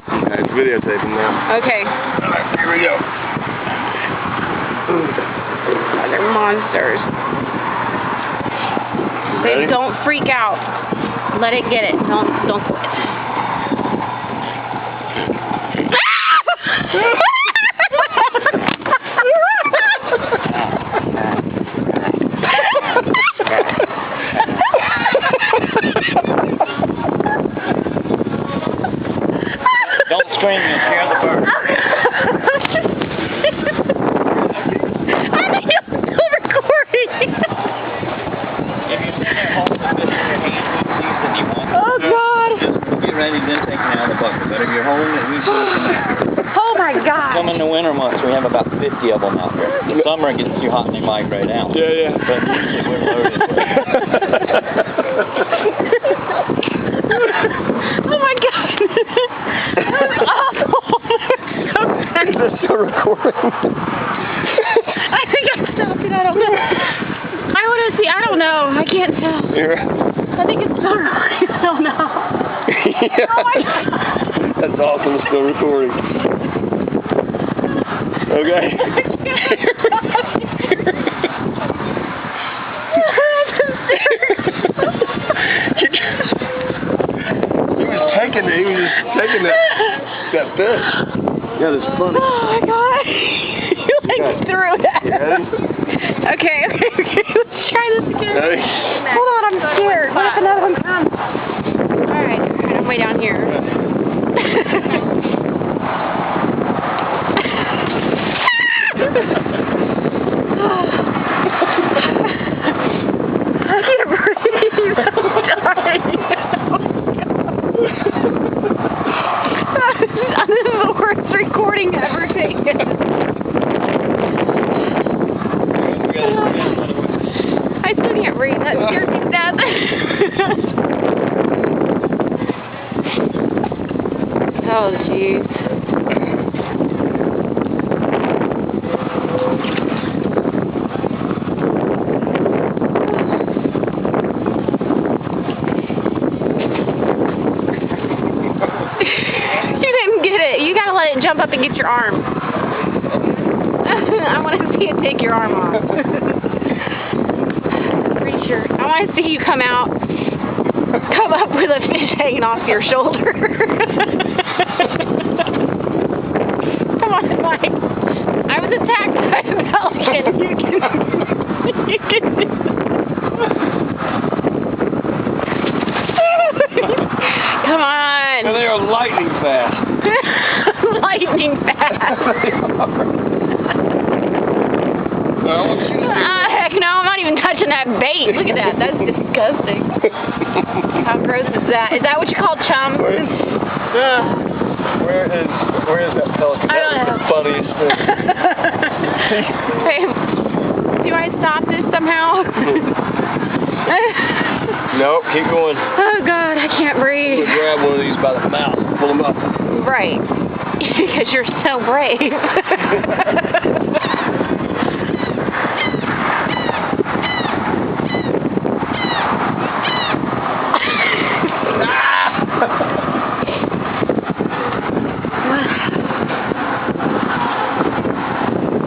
Okay, it's videotaping now. Okay. Alright, here we go. Oh, they're monsters. They don't freak out. Let it get it. Don't quit. Don't scream, you'll scare the bird. I think it's still recording. If you sit there holding this in your hand, if you want, Oh, God. just get ready, then take it out of the bucket. But if you're holding it, we still come out. Oh, my God. Some in the winter months, we have about 50 of them out there. In summer, it gets too hot and they migrate out. Yeah. But usually we're loaded. Oh, my God. That's awful. Is this still recording? I think I stopped it. I don't know. I want to see. I don't know. I can't tell. I think it's still recording. I don't know. Yeah. Oh, my God. That's awesome. It's still recording. Okay. He was just taking that fish. Yeah, that's funny. Oh my God. You like threw that. Okay. Let's try this again. Ready? Hold on, I'm scared. What if another one comes? Alright, I'm way down here. I can't breathe. I'm dying. This is the worst recording ever taken. I still can't breathe. That scares me to death. Oh, jeez. You gotta let it jump up and get your arm. I want to see it take your arm off. Pretty sure. I want to see you come up with a fish hanging off your shoulder. Come on, Mike. I was attacked by a pelican. You can do it. Come on. And they are lightning fast. Lightning fast. Heck no, I'm not even touching that bait. Look at that. That's disgusting. How gross is that? Is that what you call chum? Where is that pelican? That was the funniest thing. Hey, do I stop this somehow? Nope, keep going. Oh God, I can't breathe. We'll grab one of these by the mouth and pull them up. Right. Because you're so brave.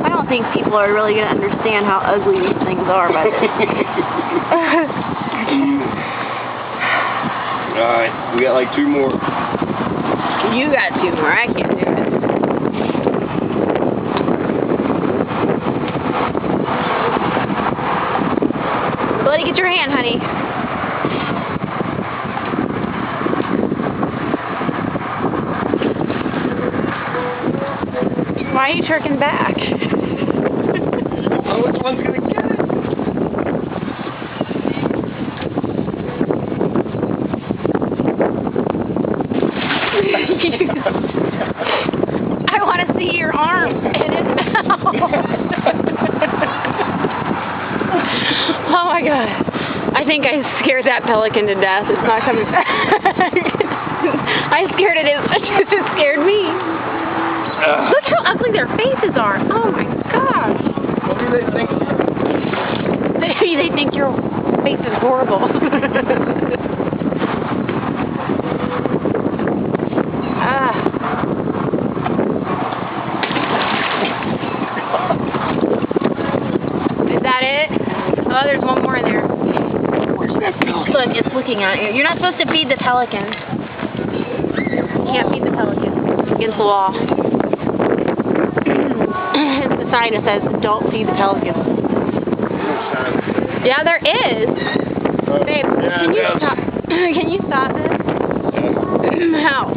I don't think people are really going to understand how ugly these things are by the Alright, we got like 2 more. You got 2 more. I can't do it. Let it get your hand, honey. Why are you jerking back? Oh, which one's gonna get it? I want to see your arm in his mouth. Oh my God. I think I scared that pelican to death. It's not coming back. I scared it as much as it scared me. Look how ugly their faces are. Oh my gosh. What do they think? Maybe they think your face is horrible. Ah. Oh, there's one more in there. Where's that pelican? Look, it's looking at you. You're not supposed to feed the pelicans. You can't feed the pelicans. It's against the law. It's the sign that says, don't feed the pelicans. Yeah, there is. Babe, yeah, can you stop? Can you stop this? How?